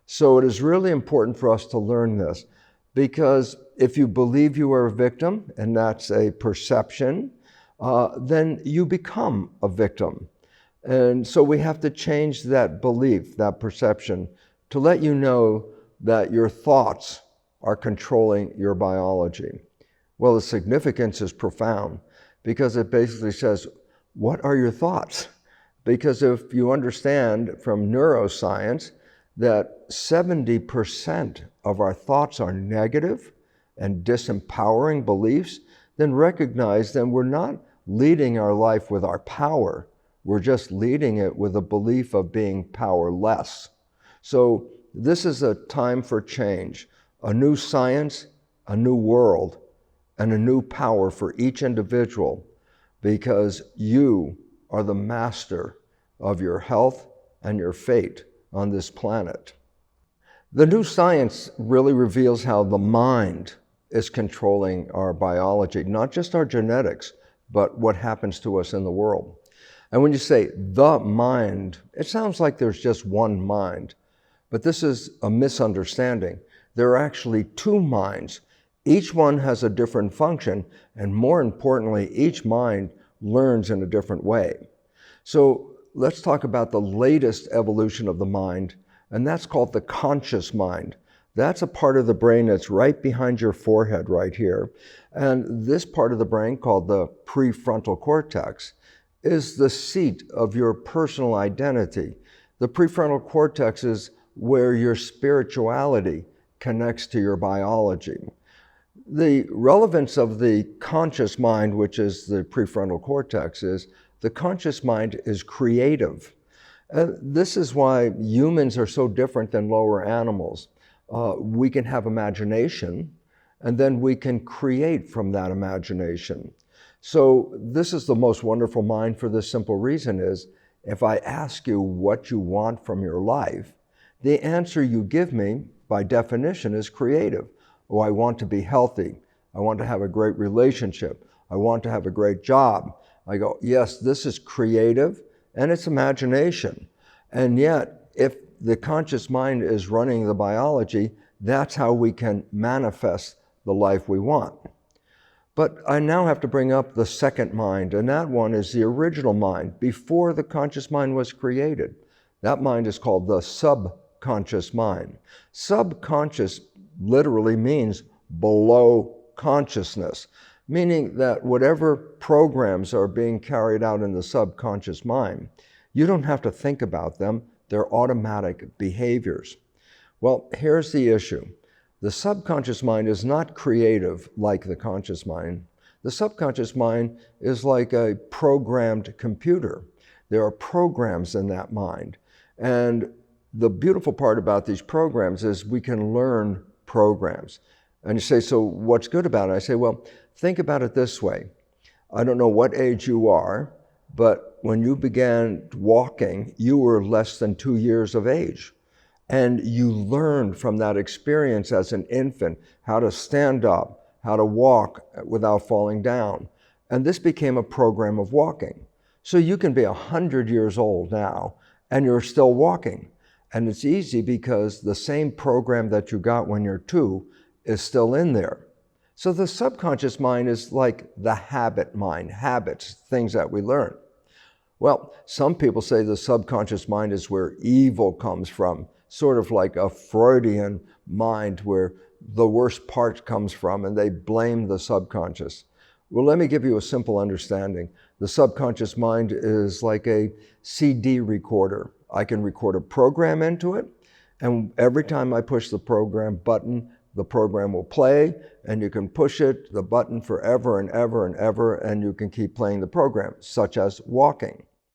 So it is really important for us to learn this, because if you believe you are a victim, and that's a perception, then you become a victim. And so we have to change that belief, that perception, to let you know that your thoughts are controlling your biology. Well, the significance is profound, because it basically says, what are your thoughts? Because if you understand from neuroscience that 70% of our thoughts are negative and disempowering beliefs, then recognize that we're not leading our life with our power. We're just leading it with a belief of being powerless. So this is a time for change, a new science, a new world, and a new power for each individual, because you are the master of your health and your fate on this planet. The new science really reveals how the mind is controlling our biology, not just our genetics, but what happens to us in the world. And when you say the mind, it sounds like there's just one mind, but this is a misunderstanding. There are actually two minds. Each one has a different function, and more importantly, each mind learns in a different way. So let's talk about the latest evolution of the mind, and that's called the conscious mind. That's a part of the brain that's right behind your forehead right here. And this part of the brain, called the prefrontal cortex, is the seat of your personal identity. The prefrontal cortex is where your spirituality connects to your biology. The relevance of the conscious mind, which is the prefrontal cortex, is the conscious mind is creative. This is why humans are so different than lower animals. We can have imagination, and then we can create from that imagination. So this is the most wonderful mind for this simple reason is, if I ask you what you want from your life, the answer you give me, by definition, is creative. Oh, I want to be healthy. I want to have a great relationship. I want to have a great job. I go, yes, this is creative, and it's imagination. And yet, if the conscious mind is running the biology, that's how we can manifest the life we want. But I now have to bring up the second mind, and that one is the original mind, before the conscious mind was created. That mind is called the subconscious mind. Subconscious literally means below consciousness, meaning that whatever programs are being carried out in the subconscious mind, you don't have to think about them. They're automatic behaviors. Well, here's the issue. The subconscious mind is not creative like the conscious mind. The subconscious mind is like a programmed computer. There are programs in that mind. And the beautiful part about these programs is we can learn programs. And you say, so what's good about it? I say, well, think about it this way. I don't know what age you are, but when you began walking, you were less than 2 years of age. And you learned from that experience as an infant how to stand up, how to walk without falling down. And this became a program of walking. So you can be 100 years old now, and you're still walking. And it's easy because the same program that you got when you're 2 is still in there. So the subconscious mind is like the habit mind, habits, things that we learn. Well, some people say the subconscious mind is where evil comes from, sort of like a Freudian mind where the worst part comes from, and they blame the subconscious. Well, let me give you a simple understanding. The subconscious mind is like a CD recorder. I can record a program into it, and every time I push the program button, the program will play, and you can push the button forever and ever and ever, and you can keep playing the program, such as walking.